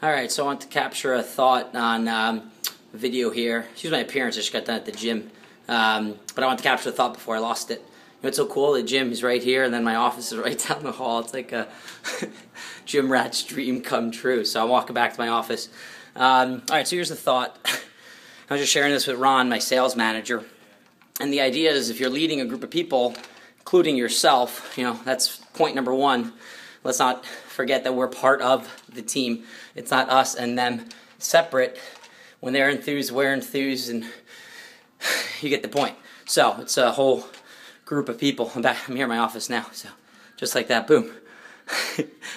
Alright, so I want to capture a thought on video here. Excuse my appearance, I just got done at the gym. But I want to capture the thought before I lost it. You know what's so cool? The gym is right here, and then my office is right down the hall. It's like a gym rat's dream come true. So I'm walking back to my office. Alright, so here's the thought. I was just sharing this with Ron, my sales manager. And the idea is if you're leading a group of people, including yourself, you know, that's point number one. Let's not forget that we're part of the team. It's not us and them separate. When they're enthused, we're enthused, and you get the point. So it's a whole group of people. I'm here in my office now, so just like that, boom.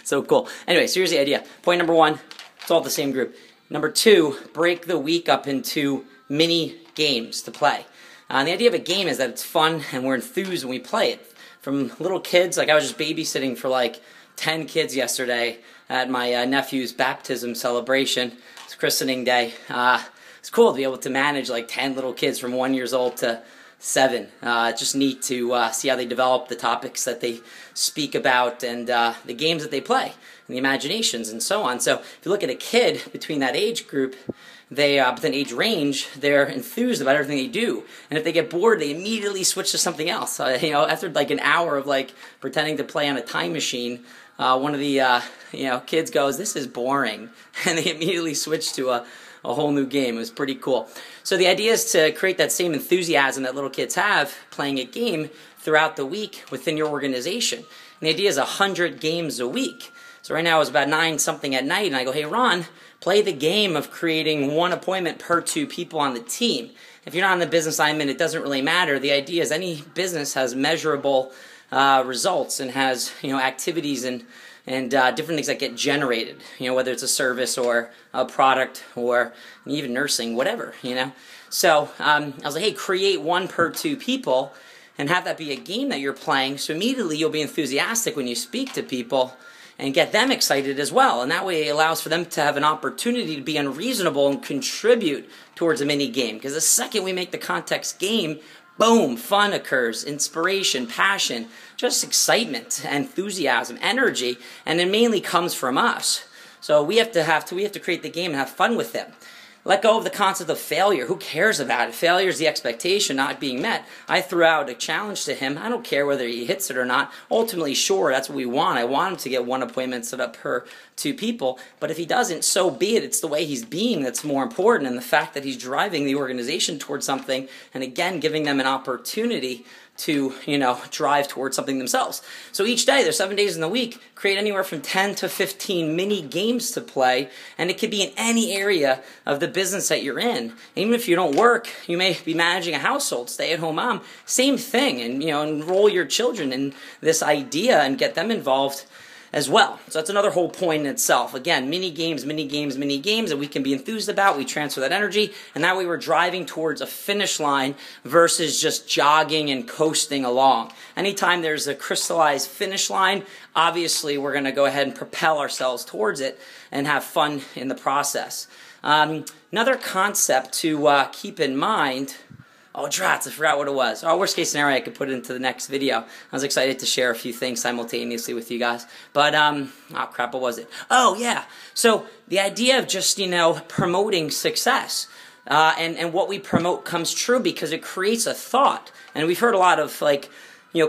So cool. Anyway, so here's the idea. Point number one, it's all the same group. Number two, break the week up into mini games to play. And the idea of a game is that it's fun and we're enthused when we play it. From little kids, like I was just babysitting for like 10 kids yesterday at my nephew's baptism celebration. It's christening day. It's cool to be able to manage like 10 little kids from 1 year old to 7. It's just neat to see how they develop, the topics that they speak about, and the games that they play, and the imaginations, and so on. So if you look at a kid between that age group, within age range, they're enthused about everything they do. And if they get bored, they immediately switch to something else. After like an hour of like pretending to play on a time machine, one of the kids goes, "This is boring," and they immediately switch to a whole new game. It was pretty cool. So the idea is to create that same enthusiasm that little kids have playing a game throughout the week within your organization. And the idea is 100 games a week. So right now it's about 9 something at night, and I go, "Hey Ron, play the game of creating one appointment per 2 people on the team." If you're not on the business assignment, it doesn't really matter. The idea is any business has measurable results and has activities and different things that get generated. Whether it's a service or a product or even nursing, whatever. So I was like, hey, create one per 2 people and have that be a game that you're playing. So immediately you'll be enthusiastic when you speak to people and get them excited as well. And that way it allows for them to have an opportunity to be unreasonable and contribute towards a mini game. Because the second we make the context game, boom, fun occurs, inspiration, passion, just excitement, enthusiasm, energy, and it mainly comes from us. So we have to create the game and have fun with them. Let go of the concept of failure. Who cares about it? Failure is the expectation not being met. I threw out a challenge to him. I don't care whether he hits it or not. Ultimately, sure, that's what we want. I want him to get 1 appointment set up per 2 people. But if he doesn't, so be it. It's the way he's being that's more important, and the fact that he's driving the organization towards something, and again, giving them an opportunity to, drive towards something themselves. So each day, there's 7 days in the week, create anywhere from 10 to 15 mini games to play, and it could be in any area of the business that you're in. Even if you don't work, you may be managing a household, stay-at-home mom, same thing, and enroll your children in this idea and get them involved as well. So that's another whole point in itself. Again, mini games that we can be enthused about. We transfer that energy, and that way we're driving towards a finish line versus just jogging and coasting along. Anytime there's a crystallized finish line, obviously we're going to go ahead and propel ourselves towards it and have fun in the process. Another concept to keep in mind. Oh, drats, I forgot what it was. Oh, worst case scenario, I could put it into the next video. I was excited to share a few things simultaneously with you guys. But, oh crap, what was it? Oh, yeah. So the idea of just, promoting success. And what we promote comes true because it creates a thought. And we've heard a lot of,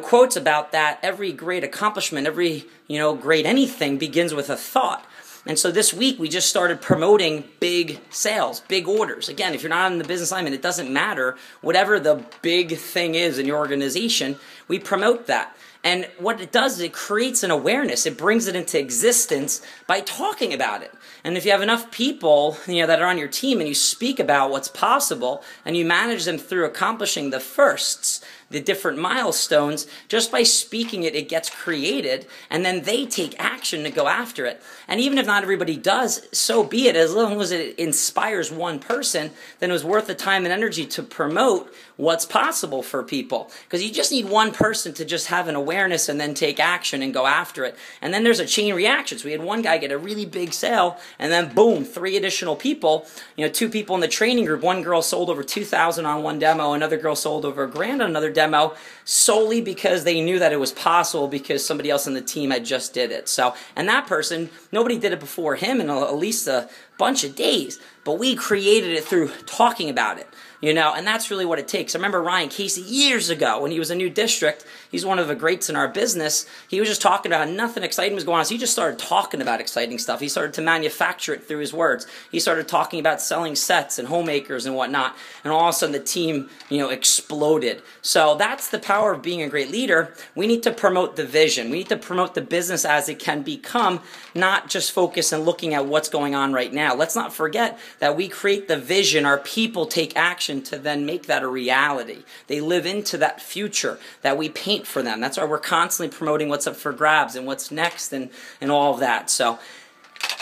quotes about that. Every great accomplishment, every, great anything begins with a thought. And so this week, we just started promoting big sales, big orders. Again, if you're not in the business assignment, it doesn't matter. Whatever the big thing is in your organization, we promote that. And what it does is it creates an awareness. It brings it into existence by talking about it. And if you have enough people, that are on your team and you speak about what's possible and you manage them through accomplishing the firsts, the different milestones, just by speaking it, it gets created, and then they take action to go after it. And even if not everybody does, so be it. As long as it inspires one person, then it was worth the time and energy to promote what's possible for people. Because you just need one person to just have an awareness and then take action and go after it. And then there's a chain reaction. So we had one guy get a really big sale, and then boom, 3 additional people, 2 people in the training group. One girl sold over $2,000 on one demo, another girl sold over $1,000 on another demo. demo solely because they knew that it was possible because somebody else on the team had just did it. So, and that person, nobody did it before him in at least a bunch of days, but we created it through talking about it. You know, and that's really what it takes. I remember Ryan Casey years ago when he was a new district. He's one of the greats in our business. He was just talking about nothing exciting was going on. So he just started talking about exciting stuff. He started to manufacture it through his words. He started talking about selling sets and homemakers and whatnot. And all of a sudden the team, you know, exploded. So that's the power of being a great leader. We need to promote the vision. We need to promote the business as it can become, not just focus and looking at what's going on right now. Let's not forget that we create the vision. Our people take action to then make that a reality. They live into that future that we paint for them. That's why we're constantly promoting what's up for grabs and what's next and all of that. So,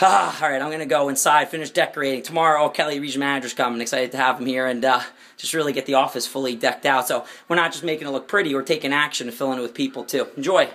all right, I'm going to go inside, finish decorating. Tomorrow, Kelly, region manager's coming. Excited to have him here and just really get the office fully decked out. So we're not just making it look pretty, we're taking action and filling it with people too. Enjoy.